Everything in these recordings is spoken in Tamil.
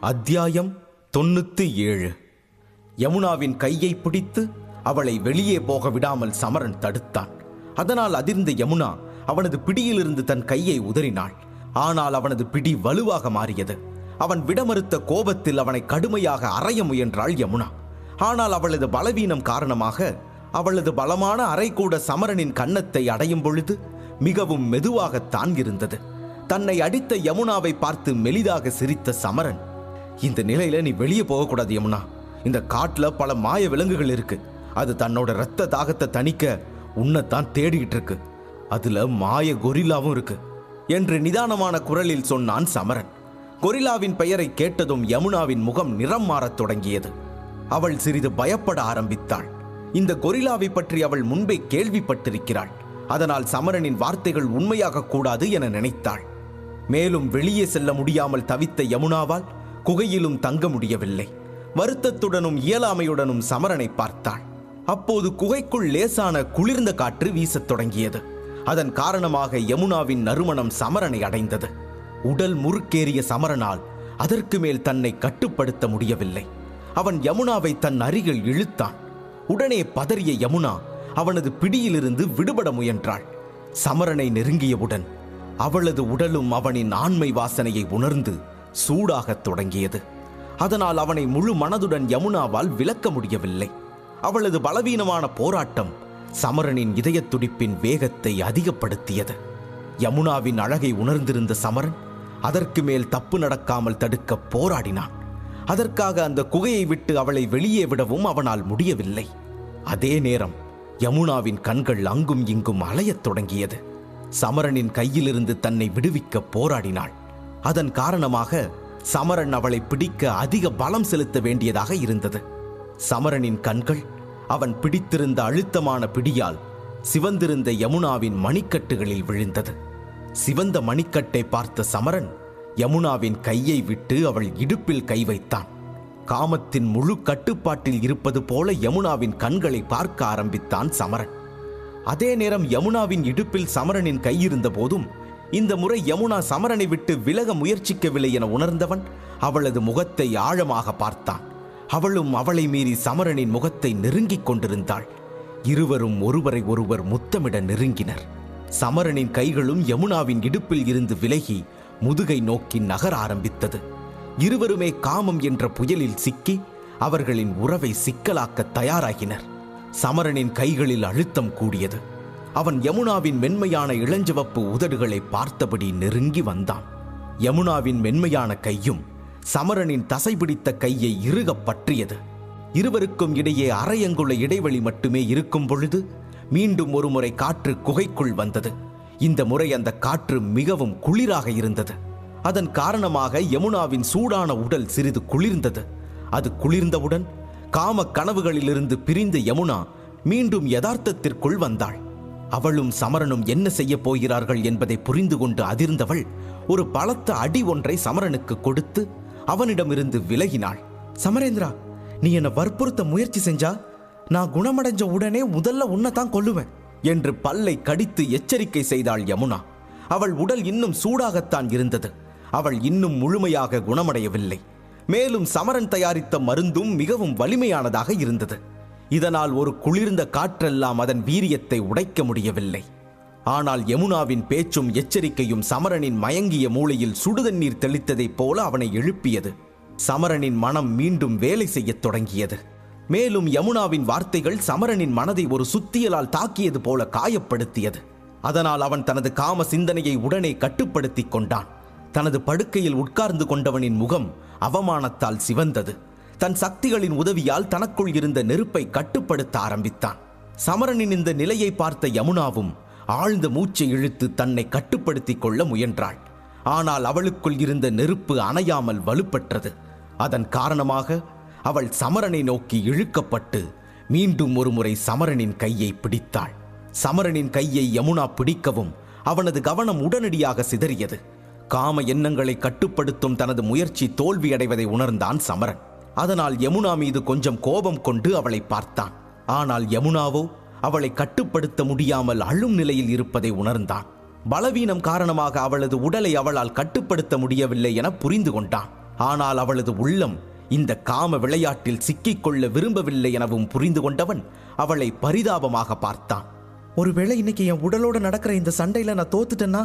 அத்தியாயம் 97. யமுனாவின் கையை பிடித்து அவளை வெளியே போக விடாமல் சமரன் தடுத்தான். அதனால் அதிர்ந்த யமுனா அவனது பிடியிலிருந்து தன் கையை உதறினாள். ஆனால் அவனது பிடி வலுவாக மாறியது. அவன் விடமறுத்த கோபத்தில் அவனை கடுமையாக அறைய முயன்றாள் யமுனா. ஆனால் அவளது பலவீனம் காரணமாக அவளது பலமான அறை கூட சமரனின் கன்னத்தை அடையும் பொழுது மிகவும் மெதுவாகத்தான் இருந்தது. தன்னை அடித்த யமுனாவை பார்த்து மெலிதாக சிரித்த சமரன், இந்த நிலையில நீ வெளியே போகக்கூடாது யமுனா. இந்த காட்டுல பல மாய விலங்குகள் இருக்கு. அது தன்னோட இரத்த தாகத்தை தணிக்க உன்னைத்தான் தேடிக்கிட்டு இருக்கு. அதுல மாய கொரில்லாவும் இருக்கு என்று நிதானமான குரலில் சொன்னான் சமரன். கொரில்லாவின் பெயரை கேட்டதும் யமுனாவின் முகம் நிறம் மாறத் தொடங்கியது. அவள் சிறிது பயப்பட ஆரம்பித்தாள். இந்த கொரில்லாவை பற்றி அவள் முன்பே கேள்விப்பட்டிருக்கிறாள். அதனால் சமரனின் வார்த்தைகள் உண்மையாக கூடாது என நினைத்தாள். மேலும் வெளியே செல்ல முடியாமல் தவித்த யமுனாவால் குகையிலும் தங்க முடியவில்லை. வருத்தத்துடனும் இயலாமையுடனும் சமரனை பார்த்தாள். அப்போது குகைக்குள் லேசான குளிர்ந்த காற்று வீசத் தொடங்கியது. அதன் காரணமாக யமுனாவின் நறுமணம் சமரனை அடைந்தது. உடல் முறுக்கேறிய சமரனால் அதற்கு மேல் தன்னை கட்டுப்படுத்த முடியவில்லை. அவன் யமுனாவை தன் அருகில் இழுத்தான். உடனே பதறிய யமுனா அவனது பிடியிலிருந்து விடுபட முயன்றாள். சமரனை நெருங்கியவுடன் அவளது உடலும் அவனின் ஆண்மை வாசனையை உணர்ந்து சூடாகத் தொடங்கியது. அதனால் அவனை முழு மனதுடன் யமுனாவால் விலக்க முடியவில்லை. அவளது பலவீனமான போராட்டம் சமரனின் இதய துடிப்பின் வேகத்தை அதிகப்படுத்தியது. யமுனாவின் அழகை உணர்ந்திருந்த சமரன் அதற்கு மேல் தப்பு நடக்காமல் தடுக்க போராடினான். அதற்காக அந்த குகையை விட்டு அவளை வெளியே விடவும் அவனால் முடியவில்லை. அதே நேரம் யமுனாவின் கண்கள் அங்கும் இங்கும் அலையத் தொடங்கியது. சமரனின் கையிலிருந்து தன்னை விடுவிக்க போராடினாள். அதன் காரணமாக சமரன் அவளை பிடிக்க அதிக பலம் செலுத்த வேண்டியதாக இருந்தது. சமரனின் கண்கள் அவன் பிடித்திருந்த அழுத்தமான பிடியால் சிவந்திருந்த யமுனாவின் மணிக்கட்டுகளில் விழுந்தது. சிவந்த மணிக்கட்டை பார்த்த சமரன் யமுனாவின் கையை விட்டு அவள் இடுப்பில் கை வைத்தான். காமத்தின் முழு கட்டுப்பாட்டில் இருப்பது போல யமுனாவின் கண்களை பார்க்க ஆரம்பித்தான் சமரன். அதே நேரம் யமுனாவின் இடுப்பில் சமரனின் கை இருந்த போதும் இந்த முறை யமுனா சமரனை விட்டு விலக முயற்சிக்கவில்லை என உணர்ந்தவன் அவளது முகத்தை ஆழமாக பார்த்தான். அவளும் அவளை மீறி சமரனின் முகத்தை நெருங்கிக் கொண்டிருந்தாள். இருவரும் ஒருவரை ஒருவர் முத்தமிட நெருங்கினர். சமரனின் கைகளும் யமுனாவின் இடுப்பில் இருந்து விலகி முதுகை நோக்கி நகர ஆரம்பித்தது. இருவருமே காமம் என்ற புயலில் சிக்கி அவர்களின் உறவை சிக்கலாக்க தயாராகினர். சமரனின் கைகளில் அழுத்தம் கூடியது. அவன் யமுனாவின் மென்மையான இளஞ்சிவப்பு உதடுகளை பார்த்தபடி நெருங்கி வந்தான். யமுனாவின் மென்மையான கையும் சமரனின் தசைபிடித்த கையை இறுக பற்றியது. இருவருக்கும் இடையே அரையங்குள்ள இடைவெளி மட்டுமே இருக்கும் பொழுது மீண்டும் ஒரு முறை காற்று குகைக்குள் வந்தது. இந்த முறை அந்த காற்று மிகவும் குளிராக இருந்தது. அதன் காரணமாக யமுனாவின் சூடான உடல் சிறிது குளிர்ந்தது. அது குளிர்ந்தவுடன் காம கனவுகளிலிருந்து பிரிந்த யமுனா மீண்டும் யதார்த்தத்திற்குள் வந்தாள். அவளும் சமரனும் என்ன செய்ய போகிறார்கள் என்பதை புரிந்து கொண்டு அதிர்ந்தவள் ஒரு பலத்த அடி ஒன்றை சமரனுக்கு கொடுத்து அவனிடமிருந்து விலகினாள். சமரேந்திரா, நீ என்னை வற்புறுத்த முயற்சி செஞ்சா நான் குணமடைஞ்ச உடனே முதல்ல உன்னைத்தான் கொல்லுவேன் என்று பல்லை கடித்து எச்சரிக்கை செய்தாள் யமுனா. அவள் உடல் இன்னும் சூடாகத்தான் இருந்தது. அவள் இன்னும் முழுமையாக குணமடையவில்லை. மேலும் சமரன் தயாரித்த மருந்தும் மிகவும் வலிமையானதாக இருந்தது. இதனால் ஒரு குளிர்ந்த காற்றெல்லாம் அதன் வீரியத்தை உடைக்க முடியவில்லை. ஆனால் யமுனாவின் பேச்சும் எச்சரிக்கையும் சமரனின் மயங்கிய மூளையில் சுடுதண்ணீர் தெளித்ததைப் போல அவனை எழுப்பியது. சமரனின் மனம் மீண்டும் வேலை செய்யத் தொடங்கியது. மேலும் யமுனாவின் வார்த்தைகள் சமரனின் மனதை ஒரு சுத்தியலால் தாக்கியது போல காயப்படுத்தியது. அதனால் அவன் தனது காம சிந்தனையை உடனே கட்டுப்படுத்தி கொண்டான். தனது படுக்கையில் உட்கார்ந்து கொண்டவனின் முகம் அவமானத்தால் சிவந்தது. தன் சக்திகளின் உதவியால் தனக்குள் இருந்த நெருப்பை கட்டுப்படுத்த ஆரம்பித்தான். சமரனின் இந்த நிலையை பார்த்த யமுனாவும் ஆழ்ந்த மூச்சை இழுத்து தன்னை கட்டுப்படுத்திக் கொள்ள முயன்றாள். ஆனால் அவளுக்குள் இருந்த நெருப்பு அணையாமல் வலுப்பெற்றது. அதன் காரணமாக அவள் சமரனை நோக்கி இழுக்கப்பட்டு மீண்டும் ஒரு முறை சமரனின் கையை பிடித்தாள். சமரனின் கையை யமுனா பிடிக்கவும் அவனது கவனம் உடனடியாக சிதறியது. காம எண்ணங்களை கட்டுப்படுத்தும் தனது முயற்சி தோல்வியடைவதை உணர்ந்தான் சமரன். அதனால் யமுனா மீது கொஞ்சம் கோபம் கொண்டு அவளை பார்த்தான். ஆனால் யமுனாவோ அவளை கட்டுப்படுத்த முடியாமல் அழும் நிலையில் இருப்பதை உணர்ந்தான். பலவீனம் காரணமாக அவளது உடலை அவளால் கட்டுப்படுத்த முடியவில்லை என புரிந்து கொண்டான். ஆனால் அவளது உள்ளம் இந்த காம விளையாட்டில் சிக்கிக்கொள்ள விரும்பவில்லை எனவும் புரிந்து கொண்டவன் அவளை பரிதாபமாக பார்த்தான். ஒருவேளை இன்னைக்கு என் உடலோட நடக்கிற இந்த சண்டையில நான் தோத்துட்டேன்னா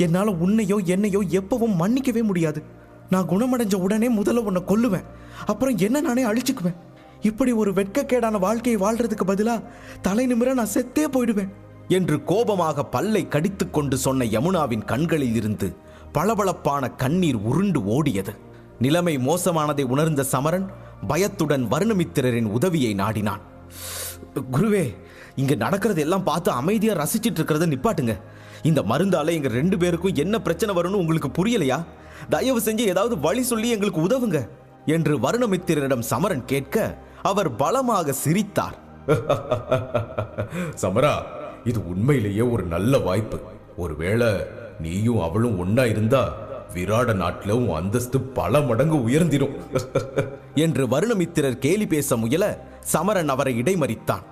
என்னால உன்னையோ என்னையோ எப்பவும் மன்னிக்கவே முடியாது. நான் குணமடைஞ்ச உடனே முதல்ல உன்னை கொல்லுவேன், அப்புறம் என்ன நானே அழிச்சுக்குவேன். இப்படி ஒரு வெட்கக்கேடான வாழ்க்கையை வாழ்றதுக்கு பதிலா தலை நிமிர நான் செத்தே போயிடுவேன் என்று கோபமாக பல்லை கடித்துக் கொண்டு சொன்ன யமுனாவின் கண்களில் இருந்து பளபளப்பான கண்ணீர் உருண்டு ஓடியது. நிலைமை மோசமானதை உணர்ந்த சமரன் பயத்துடன் வருணமித்திரரின் உதவியை நாடினான். குருவே, இங்க நடக்கிறது எல்லாம் பார்த்து அமைதியா ரசிச்சிட்டு இருக்கிறத நிப்பாட்டுங்க. இந்த மருந்தால எங்க 2 பேருக்கும் என்ன பிரச்சனை வரும்னு உங்களுக்கு புரியலையா? தயவு செஞ்சு ஏதாவது வழி சொல்லி எங்களுக்கு உதவுங்க என்று வருணமித்திரரிடம் சமரன் கேட்க அவர் பலமாக சிரித்தார். சமரா, இது உண்மையிலேயே ஒரு நல்ல வாய்ப்பு. ஒருவேளை நீயும் அவளும் ஒன்னா இருந்தா விராட நாட்டுல உன் அந்தஸ்து பல மடங்கு உயர்ந்திரும் என்று வருணமித்திரர் கேலி பேச முயல சமரன் அவரை இடைமறித்தான்.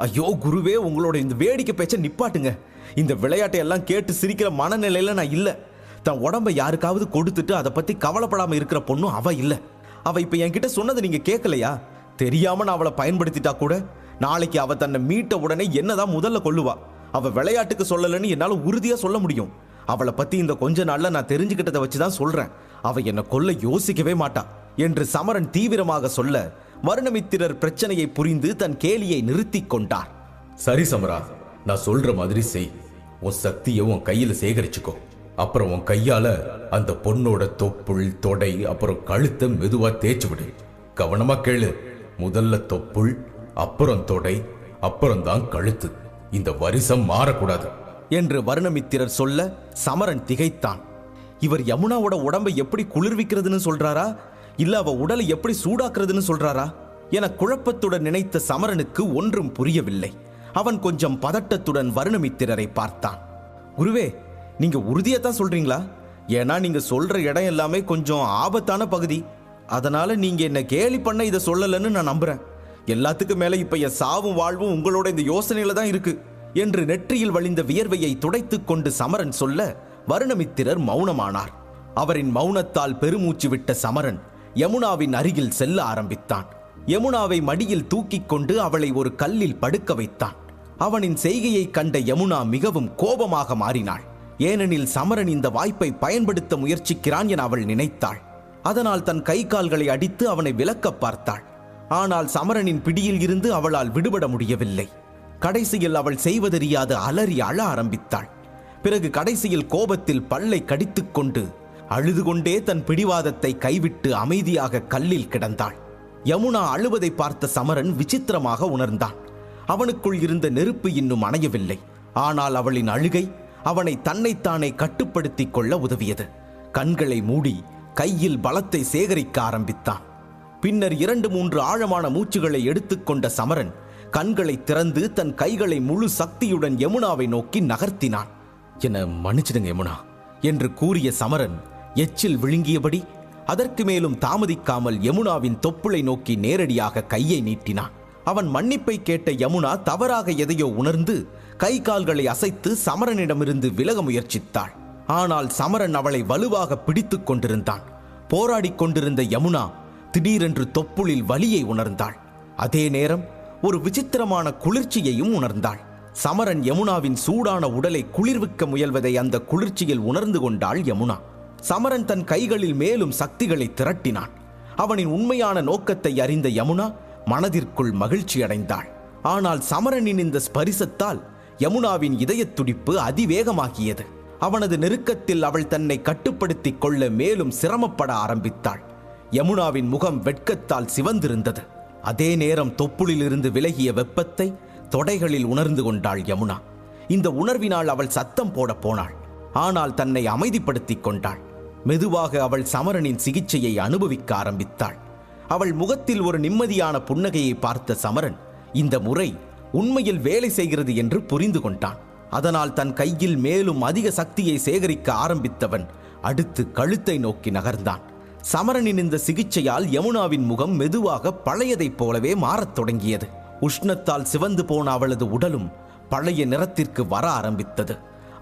ஐயோ குருவே, உங்களோட இந்த வேடிக்கை பேச்ச நிப்பாட்டுங்க. இந்த விளையாட்டை எல்லாம் கேட்டு சிரிக்கிற மனநிலையில நான் இல்ல. தன் உடம்பை யாருக்காவது கொடுத்துட்டு அதை பத்தி கவலைப்படாம இருக்கிற பொண்ணும் அவ இல்ல. அவ இப்ப என்கிட்ட சொன்னதை நீங்க கேட்கலையா? தெரியாம நான் அவளை பயன்படுத்திட்டா கூட நாளைக்கு அவ தன்னை மீட்ட உடனே என்னதான் முதல்ல கொல்லுவா. அவ விளையாட்டுக்கு சொல்லலன்னு என்னால உறுதியா சொல்ல முடியும். அவளை பத்தி இந்த கொஞ்ச நாள்ல நான் தெரிஞ்சுக்கிட்டதை வச்சுதான் சொல்றேன். அவ என்னை கொல்ல யோசிக்கவே மாட்டா என்று சமரன் தீவிரமாக சொல்ல வருணமித்திரர் பிரச்சனையை புரிந்து தன் கேலியை நிறுத்தி கொண்டார். சரி சமரா, நான் சொல்ற மாதிரி செய். உன் சக்தியை உன் கையில சேகரிச்சுக்கோ. அப்புறம் உன் கையால அந்த பொண்ணோட தொப்புள், தொடை, அப்புறம் கழுத்தை மெதுவா தேய்ச்சு விடு. கவனமா கேளு. முதல்ல தொப்புள், அப்புறம் தொடை, அப்புறம் தான் கழுத்து. இந்த வரிசம் மாறக்கூடாது என்று வருணமித்திரர் சொல்ல சமரன் திகைத்தான். இவர் யமுனாவோட உடம்பை எப்படி குளிர்விக்கிறதுன்னு சொல்றாரா, இல்ல அவ உடலை எப்படி சூடாக்குறதுன்னு சொல்றாரா என குழப்பத்துடன் நினைத்த சமரனுக்கு ஒன்றும் புரியவில்லை. அவன் கொஞ்சம் பதட்டத்துடன் வருணமித்திரரை பார்த்தான். குருவே, நீங்க உறுதியத்தான் சொல்றீங்களா? ஏன்னா நீங்க சொல்ற இடம் எல்லாமே கொஞ்சம் ஆபத்தான பகுதி. அதனால நீங்க என்ன கேலி பண்ண இதை சொல்லலன்னு நான் நம்புறேன். எல்லாத்துக்கும் மேல இப்ப என் சாவும் வாழ்வும் உங்களோட இந்த யோசனையில தான் இருக்கு என்று நெற்றியில் வழிந்த வியர்வையை துடைத்துக் கொண்டு சமரன் சொல்ல வருணமித்திரர் மௌனமானார். அவரின் மௌனத்தால் பெருமூச்சு விட்ட சமரன் யமுனாவின் அருகில் செல்ல ஆரம்பித்தான். யமுனாவை மடியில் தூக்கிக் கொண்டு அவளை ஒரு கல்லில் படுக்க வைத்தான். அவனின் செய்கையை கண்ட யமுனா மிகவும் கோபமாக மாறினாள். ஏனெனில் சமரன் இந்த வாய்ப்பை பயன்படுத்த முயற்சிக்கிறான் என அவள் நினைத்தாள். அதனால் தன் கை கால்களை அடித்து அவனை விலக்க பார்த்தாள். ஆனால் சமரனின் பிடியில் இருந்து அவளால் விடுபட முடியவில்லை. கடைசியில் அவள் செய்வதறியாது அலறி அழ ஆரம்பித்தாள். பிறகு கடைசியில் கோபத்தில் பல்லை கடித்துக் கொண்டு அழுது கொண்டே தன் பிடிவாதத்தை கைவிட்டு அமைதியாக கல்லில் கிடந்தாள். யமுனா அழுவதை பார்த்த சமரன் விசித்திரமாக உணர்ந்தான். அவனுக்குள் இருந்த நெருப்பு இன்னும் அணையவில்லை. ஆனால் அவளின் அழுகை அவனை தன்னைத்தானே கட்டுப்படுத்திக் கொள்ள உதவியது. கண்களை மூடி கையில் பலத்தை சேகரிக்க ஆரம்பித்தான். பின்னர் 2-3 ஆழமான மூச்சுகளை எடுத்துக்கொண்ட சமரன் கண்களை திறந்து தன் கைகளை முழு சக்தியுடன் யமுனாவை நோக்கி நகர்த்தினான். என மன்னிச்சிடுங்க யமுனா என்று கூறிய சமரன் எச்சில் விழுங்கியபடி அதற்கு மேலும் தாமதிக்காமல் யமுனாவின் தொப்புளை நோக்கி நேரடியாக கையை நீட்டினான். அவன் மன்னிப்பை கேட்ட யமுனா தவறாக எதையோ உணர்ந்து கை கால்களை அசைத்து சமரனிடமிருந்து விலக முயற்சித்தாள். ஆனால் சமரன் அவளை வலுவாக பிடித்துக் கொண்டிருந்தான். போராடிக் கொண்டிருந்த யமுனா திடீரென்று தொப்புளில் வலியை உணர்ந்தாள். அதே நேரம் ஒரு விசித்திரமான குளிர்ச்சியையும் உணர்ந்தாள். சமரன் யமுனாவின் சூடான உடலை குளிர்விக்க முயல்வதை அந்த குளிர்ச்சியில் உணர்ந்து கொண்டாள் யமுனா. சமரன் தன் கைகளில் மேலும் சக்திகளை திரட்டினான். அவனின் உண்மையான நோக்கத்தை அறிந்த யமுனா மனதிற்குள் மகிழ்ச்சி அடைந்தாள். ஆனால் சமரனின் இந்த ஸ்பரிசத்தால் யமுனாவின் இதயத் துடிப்பு அதிவேகமாகியது. அவனது நெருக்கத்தில் அவள் தன்னை கட்டுப்படுத்திக் கொள்ள மேலும் சிரமப்பட ஆரம்பித்தாள். யமுனாவின் முகம் வெட்கத்தால் சிவந்திருந்தது. அதே நேரம் தொப்புளிலிருந்து விலகிய வெப்பத்தை தொடைகளில் உணர்ந்து கொண்டாள் யமுனா. இந்த உணர்வினால் அவள் சத்தம் போட போனாள். ஆனால் தன்னை அமைதிப்படுத்திக் கொண்டாள். மெதுவாக அவள் சமரனின் சிகிச்சையை அனுபவிக்க ஆரம்பித்தாள். அவள் முகத்தில் ஒரு நிம்மதியான புன்னகையை பார்த்த சமரன் இந்த முறை உண்மையில் வேலை செய்கிறது என்று புரிந்து கொண்டான். அதனால் தன் கையில் மேலும் அதிக சக்தியை சேகரிக்க ஆரம்பித்தவன் அடுத்து கழுத்தை நோக்கி நகர்ந்தான். சமரனின் இந்த சிகிச்சையால் யமுனாவின் முகம் மெதுவாக பழையதைப் போலவே மாறத் தொடங்கியது. உஷ்ணத்தால் சிவந்து போன அவளது உடலும் பழைய நிறத்திற்கு வர ஆரம்பித்தது.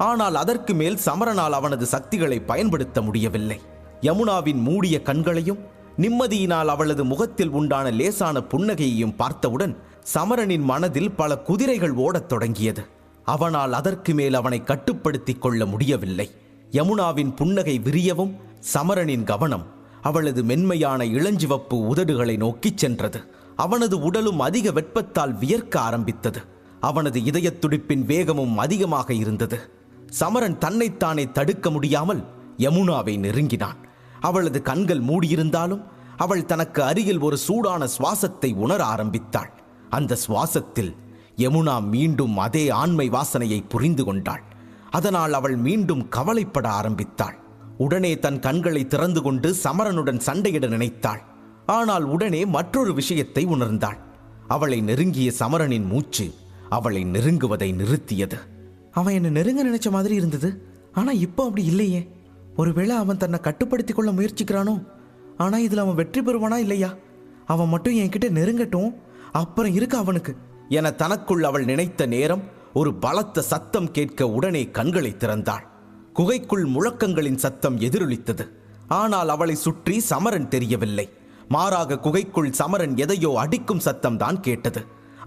ஆனால் அதற்கு மேல் சமரனால் அவனது சக்திகளை பயன்படுத்த முடியவில்லை. யமுனாவின் மூடிய கண்களையும் நிம்மதியினால் அவளது முகத்தில் உண்டான லேசான புன்னகையையும் பார்த்தவுடன் சமரனின் மனதில் பல குதிரைகள் ஓடத் தொடங்கியது. அவனால் அதற்கு மேல் அவனை கட்டுப்படுத்திக் கொள்ள முடியவில்லை. யமுனாவின் புன்னகை விரியவும் சமரனின் கவனம் அவளது மென்மையான இளஞ்சிவப்பு உதடுகளை நோக்கிச் சென்றது. அவனது உடலும் அதிக வெப்பத்தால் வியர்க்க ஆரம்பித்தது. அவனது இதயத் துடிப்பின் வேகமும் அதிகமாக இருந்தது. சமரன் தன்னைத்தானே தடுக்க முடியாமல் யமுனாவை நெருங்கினான். அவளது கண்கள் மூடியிருந்தாலும் அவள் தனக்கு அருகில் ஒரு சூடான சுவாசத்தை உணர ஆரம்பித்தாள். அந்த சுவாசத்தில் யமுனா மீண்டும் அதே ஆண்மை வாசனையை புரிந்து கொண்டாள். அதனால் அவள் மீண்டும் கவலைப்பட ஆரம்பித்தாள். உடனே தன் கண்களை திறந்து கொண்டு சமரனுடன் சண்டையிட நினைத்தாள். ஆனால் உடனே மற்றொரு விஷயத்தை உணர்ந்தாள். அவளை நெருங்கிய சமரனின் மூச்சு அவளை நெருங்குவதை நிறுத்தியது. அவன் என்னை நெருங்க நினைச்ச மாதிரி இருந்தது. ஆனா இப்போ அப்படி இல்லையே. ஒருவேளை அவன் தன்னை கட்டுப்படுத்திக் கொள்ள முயற்சிக்கிறானோ? ஆனா இதுல அவன் வெற்றி பெறுவானா இல்லையா? அவன் மட்டும் என்கிட்ட நெருங்கட்டும், அப்புறம் இருக்க அவனுக்கு என தனக்குள் அவள் நினைத்த நேரம் ஒரு பலத்த சத்தம் கேட்க உடனே கண்களை திறந்தாள். குகைக்குள் முழக்கங்களின் சத்தம் எதிரொலித்தது. ஆனால் அவளை சுற்றி சமரன் தெரியவில்லை. மாறாக குகைக்குள் சமரன் எதையோ அடிக்கும் சத்தம்தான் கேட்டது.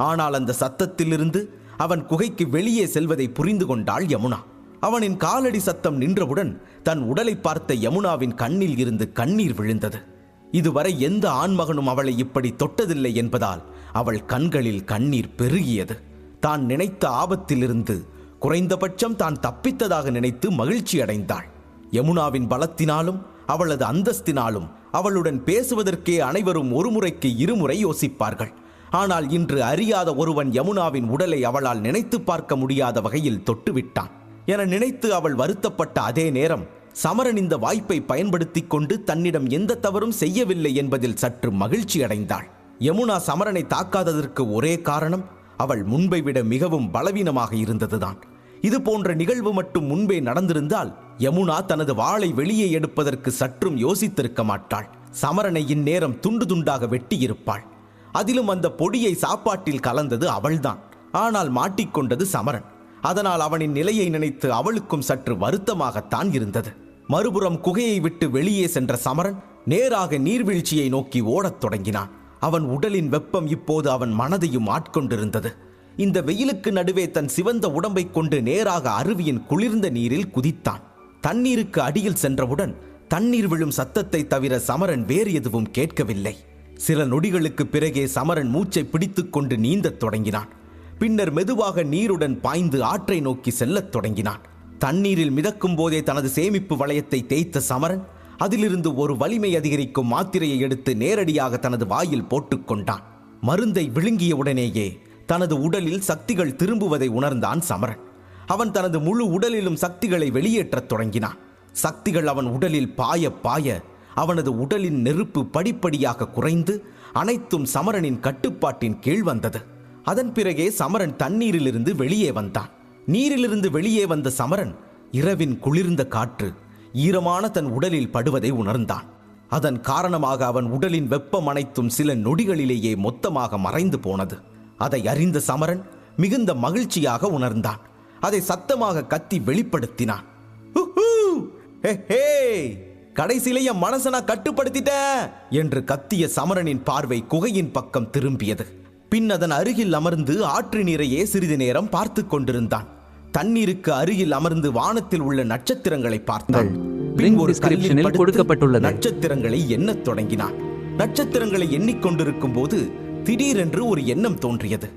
ஆனால் அந்த சத்தத்திலிருந்து அவன் குகைக்கு வெளியே செல்வதை புரிந்து கொண்டாள் யமுனா. அவனின் காலடி சத்தம் நின்றவுடன் தன் உடலை பார்த்த யமுனாவின் கண்ணில் இருந்து கண்ணீர் விழுந்தது. இதுவரை எந்த ஆண்மகனும் அவளை இப்படி தொட்டதில்லை என்பதால் அவள் கண்களில் கண்ணீர் பெருகியது. தான் நினைத்த ஆபத்திலிருந்து குறைந்தபட்சம் தான் தப்பித்ததாக நினைத்து மகிழ்ச்சி அடைந்தாள். யமுனாவின் பலத்தினாலும் அவளது அந்தஸ்தினாலும் அவளுடன் பேசுவதற்கே அனைவரும் ஒரு முறைக்கு இருமுறை யோசிப்பார்கள். ஆனால் இன்று அறியாத ஒருவன் யமுனாவின் உடலை அவளால் நினைத்து பார்க்க முடியாத வகையில் தொட்டுவிட்டான் என நினைத்து அவள் வருத்தப்பட்ட அதே நேரம் சமரன் இந்த வாய்ப்பை பயன்படுத்தி கொண்டு தன்னிடம் எந்த தவறும் செய்யவில்லை என்பதில் சற்று மகிழ்ச்சி அடைந்தாள். யமுனா சமரனை தாக்காததற்கு ஒரே காரணம் அவள் முன்பை விட மிகவும் பலவீனமாக இருந்ததுதான். இது போன்ற நிகழ்வு மட்டும் முன்பே நடந்திருந்தால் யமுனா தனது வாளை வெளியே எடுப்பதற்கு சற்றும் யோசித்திருக்க மாட்டாள். சமரனை இந்நேரம் துண்டு துண்டாக வெட்டியிருப்பாள். அதிலும் அந்த பொடியை சாப்பாட்டில் கலந்தது அவள்தான். ஆனால் மாட்டிக்கொண்டது சமரன். அதனால் அவனின் நிலையை நினைத்து அவளுக்கும் சற்று வருத்தமாகத்தான் இருந்தது. மறுபுறம் குகையை விட்டு வெளியே சென்ற சமரன் நேராக நீர்வீழ்ச்சியை நோக்கி ஓடத் தொடங்கினான். அவன் உடலின் வெப்பம் இப்போது அவன் மனதையும் ஆட்கொண்டிருந்தது. இந்த வெயிலுக்கு நடுவே தன் சிவந்த உடம்பை கொண்டு நேராக அருவியின் குளிர்ந்த நீரில் குதித்தான். தண்ணீருக்கு அடியில் சென்றவுடன் தண்ணீர் விழும் சத்தத்தை தவிர சமரன் வேறு எதுவும் கேட்கவில்லை. சில நொடிகளுக்கு பிறகே சமரன் மூச்சை பிடித்துக் கொண்டு நீந்தத் தொடங்கினான். பின்னர் மெதுவாக நீருடன் பாய்ந்து ஆற்றை நோக்கி செல்லத் தொடங்கினான். தண்ணீரில் மிதக்கும் போதே தனது சேமிப்பு வளையத்தை தேய்த்த சமரன் அதிலிருந்து ஒரு வலிமை அதிகரிக்கும் மாத்திரையை எடுத்து நேரடியாக தனது வாயில் போட்டுக்கொண்டான். மருந்தை விழுங்கிய உடனேயே தனது உடலில் சக்திகள் திரும்புவதை உணர்ந்தான் சமரன். அவன் தனது முழு உடலிலும் சக்திகளை வெளியேற்றத் தொடங்கினான். சக்திகள் அவன் உடலில் பாய பாய அவனது உடலின் நெருப்பு படிப்படியாக குறைந்து அனைத்தும் சமரனின் கட்டுப்பாட்டின் கீழ் வந்தது. அதன் பிறகே சமரன் தண்ணீரிலிருந்து வெளியே வந்தான். நீரிலிருந்து வெளியே வந்த சமரன் இரவின் குளிர்ந்த காற்று ஈரமான தன் உடலில் படுவதை உணர்ந்தான். அதன் காரணமாக அவன் உடலின் வெப்பம் அனைத்தும் சில நொடிகளிலேயே மொத்தமாக மறைந்து போனது. அதை அறிந்த சமரன் மிகுந்த மகிழ்ச்சியாக உணர்ந்தான். அதை சத்தமாக கத்தி வெளிப்படுத்தினான். கடைசியிலேயே மனசனா கட்டுப்படுத்திட்ட என்று கத்திய சமரனின் பார்வை குகையின் பக்கம் திரும்பியது. பின் அதன் அருகில் அமர்ந்து ஆற்று நீரையே சிறிது நேரம் பார்த்து கொண்டிருந்தான். தண்ணீருக்கு அருகில் அமர்ந்து வானத்தில் உள்ள நட்சத்திரங்களை பார்த்தான். நட்சத்திரங்களை எண்ணத் தொடங்கினான். நட்சத்திரங்களை எண்ணிக்கொண்டிருக்கும் போது திடீரென்று ஒரு எண்ணம் தோன்றியது.